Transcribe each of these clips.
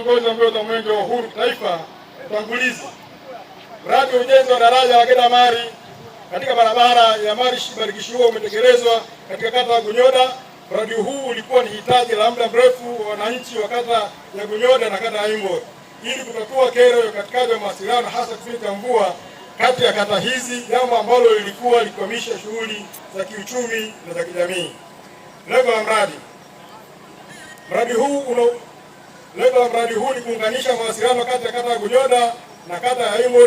kiongozi wa mbio za Mwenge wa Uhuru Taifa, utangulizi. Mradi wa ujenzi wa daraja la Gedamari katika barabara ya Marish Barikishuo umetekelezwa katika kata ya Gunyoda. Mradi huu ulikuwa ni hitaji la muda mrefu wa wananchi wa kata ya Gunyoda na kata ya Imbo, ili kutatua kero ya ukatikaji wa mawasiliano hasa kipindi cha mvua kati ya kata hizi, jambo ambalo lilikuwa likwamisha shughuli za kiuchumi na za kijamii. Lengo la mradi huu ni kuunganisha mawasiliano kati ya kata ya Gunyoda na kata ya Imbo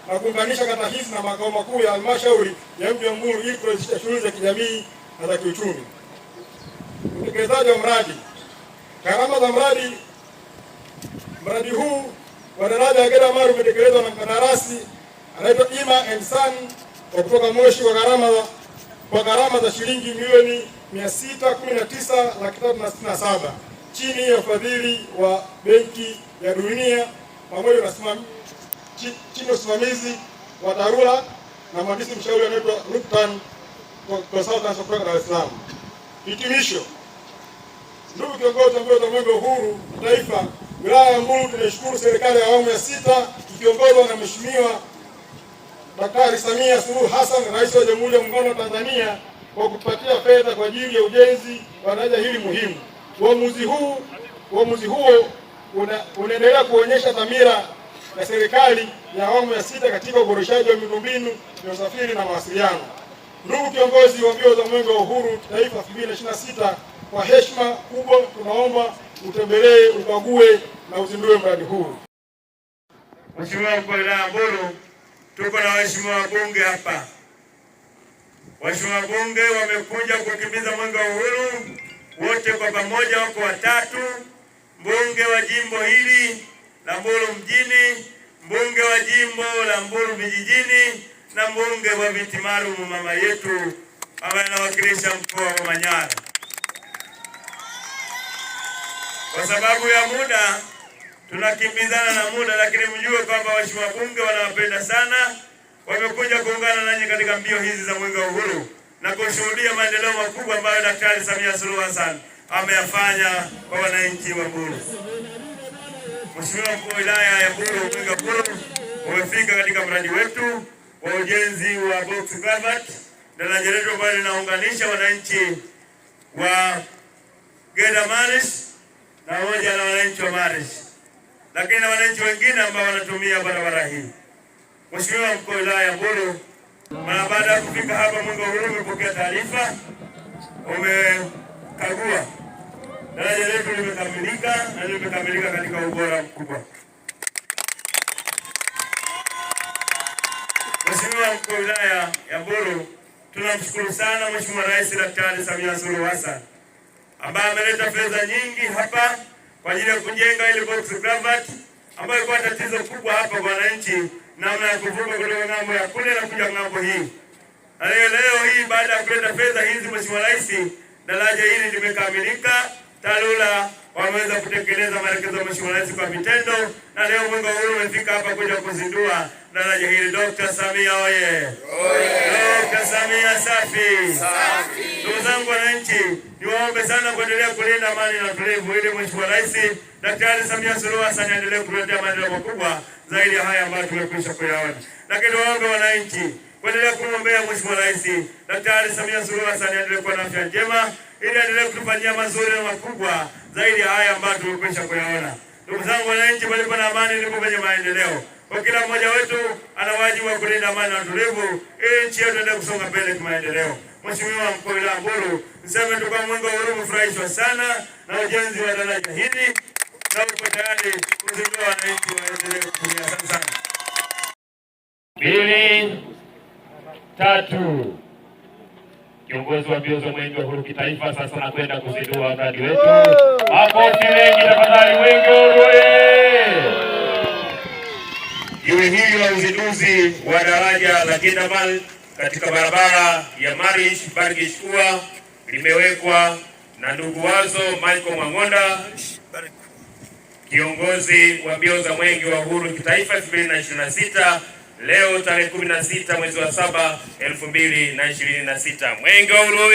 na kuunganisha kata hizi na makao makuu ya halmashauri ya mji wa Mbulu ili kurahisisha shughuli za kijamii na za kiuchumi. Utekelezaji wa mradi. Gharama za mradi huu wa daraja la Gedamari umetekelezwa na mkandarasi anaitwa Ima and Son wa kutoka Moshi kwa gharama za shilingi milioni 619,367 chini ya ufadhili wa Benki ya Dunia pamoja na chini ya usimamizi wa TARURA na mhandisi mshauri anaitwa Ruktan Consultants kutoka Dar es Salaam. Hitimisho. Ndugu kiongozi wa mbio za Mwenge wa Uhuru Taifa, wilaya ya Mbulu tunashukuru serikali ya awamu ya 6 ikiongozwa na Mheshimiwa Daktari Samia Suluhu Hassan, Rais wa Jamhuri ya Muungano wa Tanzania, kwa kutupatia fedha kwa ajili ya ujenzi wa daraja hili muhimu. Uamuzi huo unaendelea kuonyesha dhamira ya serikali ya awamu ya 6 katika uboreshaji wa miundombinu ya usafiri na mawasiliano. Ndugu kiongozi wa mbio za Mwenge wa Uhuru Taifa 2026, kwa heshima kubwa tunaomba utembelee, ukague na uzindue mradi huu. Mheshimiwa Mkuu wa Wilaya ya Mbulu, tuko na waheshimiwa wabunge hapa. Waheshimiwa wabunge wamekuja kukimbiza Mwenge wa Uhuru, wote kwa pamoja wako watatu: mbunge wa jimbo hili la Mbulu mjini, mbunge wa jimbo la Mbulu vijijini na mbunge wa viti maalum mama yetu ambaye anawakilisha mkoa wa Manyara. Kwa sababu ya muda tunakimbizana na muda, lakini mjue kwamba waheshimiwa wabunge wanawapenda sana. Wamekuja kuungana nanyi katika mbio hizi za Mwenge wa Uhuru na kushuhudia maendeleo makubwa ambayo Daktari Samia Suluhu Hassan ameyafanya kwa wananchi wa Mbulu. Mheshimiwa Mkuu wa Wilaya ya Mbulu, Mwenge wa Uhuru umefika katika mradi wetu wa ujenzi wa box culvert, daraja letu ambalo linaunganisha wananchi wa Gedamari na moja na wananchi wa Marish, lakini na wananchi wengine ambao wanatumia barabara hii. Mheshimiwa Mkuu wa Wilaya ya Mbulu, mara baada ya kufika hapa Mwenge wa Uhuru umepokea taarifa, umekagua daraja letu limekamilika na limekamilika katika ubora mkubwa. Mheshimiwa Mkuu wa Wilaya ya Mbulu, tunamshukuru sana Mheshimiwa Rais Daktari Samia Suluhu Hassan ambaye ameleta fedha nyingi hapa kwa ajili ya kujenga ile box culvert ambayo ilikuwa tatizo kubwa hapa kwa wananchi, namna ya kuvuka kutoka ng'ambo ya kule na kuja ng'ambo hii. Na leo hii baada ya kuleta fedha hizi Mheshimiwa Rais, daraja hili limekamilika. TARURA wameweza kutekeleza maelekezo ya Mheshimiwa Rais kwa vitendo, na leo Mwenge wa Uhuru umefika hapa kuja kuzindua daraja hili. Dr. Samia oye! Dr. Samia safi! Ndugu zangu wananchi, niwaombe sana kuendelea kulinda amani na utulivu ili Mheshimiwa Rais Daktari Samia Suluhu Hassan aendelee kuletea maendeleo makubwa zaidi ya haya ambayo tumekwisha kuyaona. Lakini niwaombe wananchi kuendelea kumwombea Mheshimiwa Rais Daktari Samia Suluhu Hassan aendelee kuwa na afya njema ili aendelee kutufanyia mazuri na makubwa zaidi ya haya ambayo tumekwisha kuyaona. Ndugu zangu wananchi, palipo na amani ndipo penye maendeleo. Kwa kila mmoja wetu ana wajibu wa kulinda amani na utulivu ili nchi yetu iendelee kusonga mbele kwa maendeleo. Mheshimiwa Mkuu wa Wilaya ya Mbulu, niseme tu kwa Mwenge wa Uhuru umefurahishwa sana na ujenzi wa daraja hili na uko tayari kuzindua wananchi waendelee kutumia. Asante sana. 2, 3. Kiongozi wa mbio za Mwenge wa Uhuru kitaifa sasa nakwenda kuzindua mradi wetu. Makofi mengi tafadhali. Mwenge wa Uhuru! Jiwe hili la uzinduzi wa daraja la Gedamari katika barabara ya Marish Barikishuo limewekwa na ndugu Wazo Michael Mwang'onda, kiongozi wa mbio za Mwenge wa Uhuru kitaifa 2026, leo tarehe 16 mwezi wa 7 2026. Mwenge wa Uhuru!